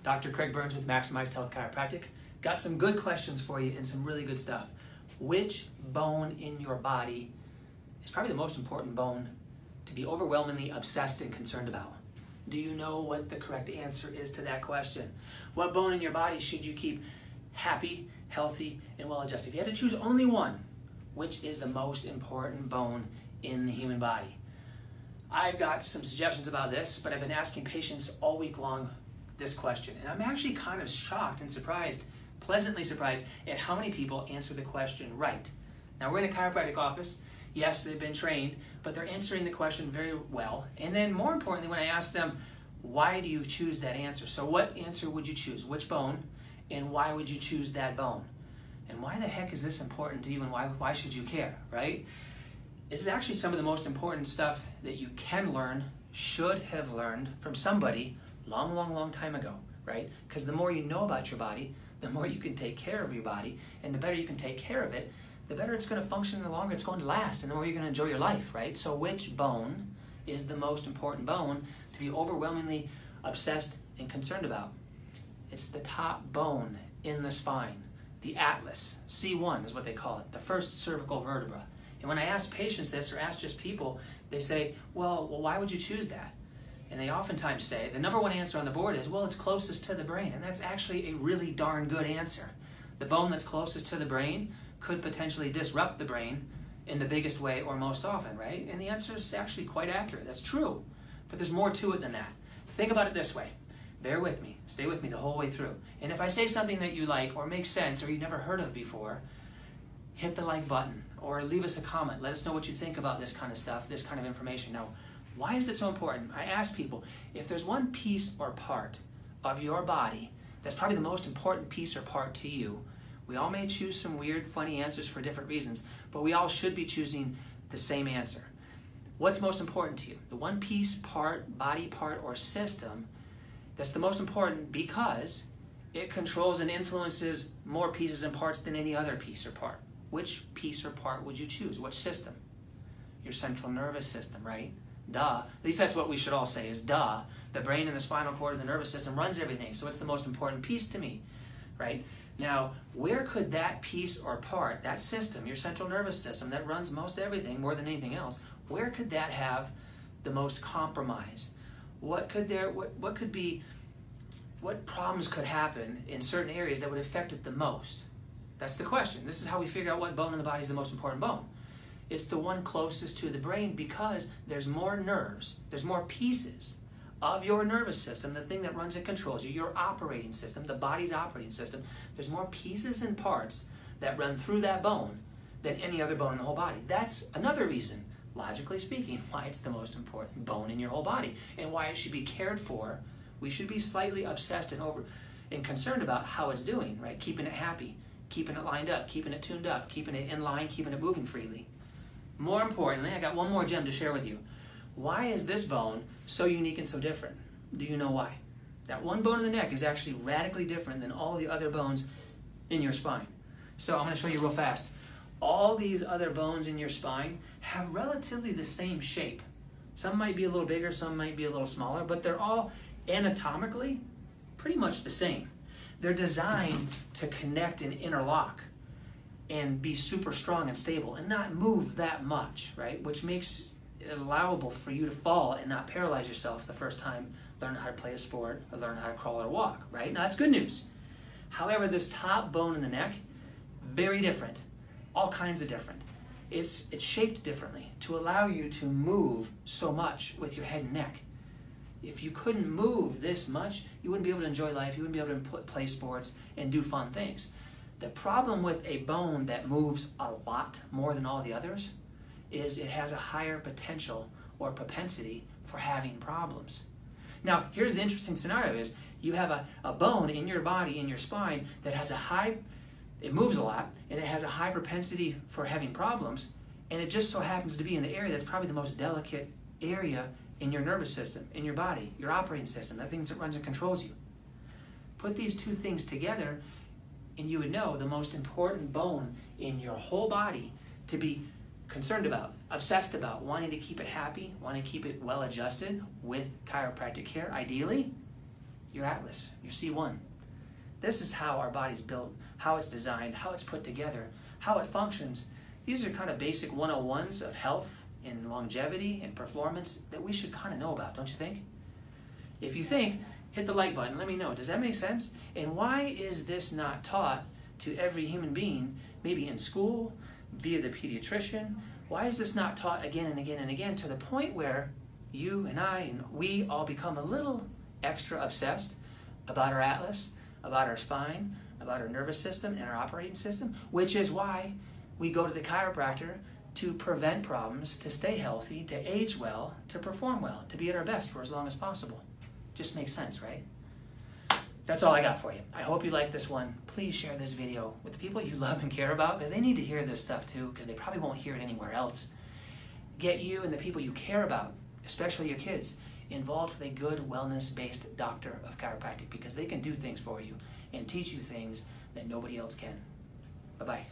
Dr. Craig Burns with Maximized Health Chiropractic. Got some good questions for you and some really good stuff. Which bone in your body is probably the most important bone to be overwhelmingly obsessed and concerned about? Do you know what the correct answer is to that question? What bone in your body should you keep happy, healthy, and well-adjusted? If you had to choose only one, which is the most important bone in the human body? I've got some suggestions about this, but I've been asking patients all week long this question, and I'm actually kind of shocked and surprised, pleasantly surprised, at how many people answer the question right. Now, we're in a chiropractic office. Yes, they've been trained, but they're answering the question very well. And then more importantly, when I ask them, why do you choose that answer? So what answer would you choose? Which bone? And why would you choose that bone? And why the heck is this important to you, and why should you care, right? This is actually some of the most important stuff that you can learn, should have learned from somebody long time ago, right? Because the more you know about your body, the more you can take care of your body, and the better you can take care of it, the better it's going to function, the longer it's going to last, and the more you're going to enjoy your life, right? So which bone is the most important bone to be overwhelmingly obsessed and concerned about? It's the top bone in the spine, the atlas. C1 is what they call it, the first cervical vertebra. And when I ask patients this, or ask just people, they say, well, why would you choose that? And they oftentimes say, the number one answer on the board is, well, it's closest to the brain. And that's actually a really darn good answer. The bone that's closest to the brain could potentially disrupt the brain in the biggest way or most often, right? And the answer is actually quite accurate. That's true. But there's more to it than that. Think about it this way. Bear with me. Stay with me the whole way through. And if I say something that you like or makes sense or you've never heard of before, hit the like button or leave us a comment. Let us know what you think about this kind of stuff, this kind of information. Now, why is it so important? I ask people, if there's one piece or part of your body that's probably the most important piece or part to you, we all may choose some weird, funny answers for different reasons, but we all should be choosing the same answer. What's most important to you? The one piece, part, body part, or system that's the most important because it controls and influences more pieces and parts than any other piece or part. Which piece or part would you choose? Which system? Your central nervous system, right? Duh. At least that's what we should all say is duh. The brain and the spinal cord and the nervous system runs everything, so it's the most important piece to me, right? Now, where could that piece or part, that system, your central nervous system that runs most everything more than anything else, where could that have the most compromise? What problems could happen in certain areas that would affect it the most? That's the question. This is how we figure out what bone in the body is the most important bone. It's the one closest to the brain because there's more nerves, there's more pieces of your nervous system, the thing that runs and controls you, your operating system, the body's operating system. There's more pieces and parts that run through that bone than any other bone in the whole body. That's another reason, logically speaking, why it's the most important bone in your whole body and why it should be cared for. We should be slightly obsessed and concerned about how it's doing, right? Keeping it happy, keeping it lined up, keeping it tuned up, keeping it in line, keeping it moving freely. More importantly, I got one more gem to share with you. Why is this bone so unique and so different? Do you know why? That one bone in the neck is actually radically different than all the other bones in your spine. So I'm going to show you real fast. All these other bones in your spine have relatively the same shape. Some might be a little bigger, some might be a little smaller, but they're all anatomically pretty much the same. They're designed to connect and interlock and be super strong and stable and not move that much, right? Which makes it allowable for you to fall and not paralyze yourself the first time learning how to play a sport or learn how to crawl or walk, right? Now that's good news. However, this top bone in the neck, very different, all kinds of different. It's shaped differently to allow you to move so much with your head and neck. If you couldn't move this much, you wouldn't be able to enjoy life, you wouldn't be able to play sports and do fun things. The problem with a bone that moves a lot more than all the others is it has a higher potential or propensity for having problems. Now, here's the interesting scenario is you have a bone in your body, in your spine, that has it moves a lot, and it has a high propensity for having problems, and it just so happens to be in the area that's probably the most delicate area in your nervous system, in your body, your operating system, the things that runs and controls you. Put these two things together, and you would know the most important bone in your whole body to be concerned about, obsessed about, wanting to keep it happy, wanting to keep it well adjusted with chiropractic care, ideally, your atlas, your C1. This is how our body's built, how it's designed, how it's put together, how it functions. These are kind of basic 101s of health and longevity and performance that we should kind of know about, don't you think? If you think, hit the like button, let me know. Does that make sense? And why is this not taught to every human being, maybe in school, via the pediatrician? Why is this not taught again and again and again to the point where you and I and we all become a little extra obsessed about our atlas, about our spine, about our nervous system and our operating system, which is why we go to the chiropractor to prevent problems, to stay healthy, to age well, to perform well, to be at our best for as long as possible. Just makes sense, right? That's all I got for you. I hope you like this one. Please share this video with the people you love and care about, because they need to hear this stuff too, because they probably won't hear it anywhere else. Get you and the people you care about, especially your kids, involved with a good wellness-based doctor of chiropractic, because they can do things for you and teach you things that nobody else can. Bye-bye.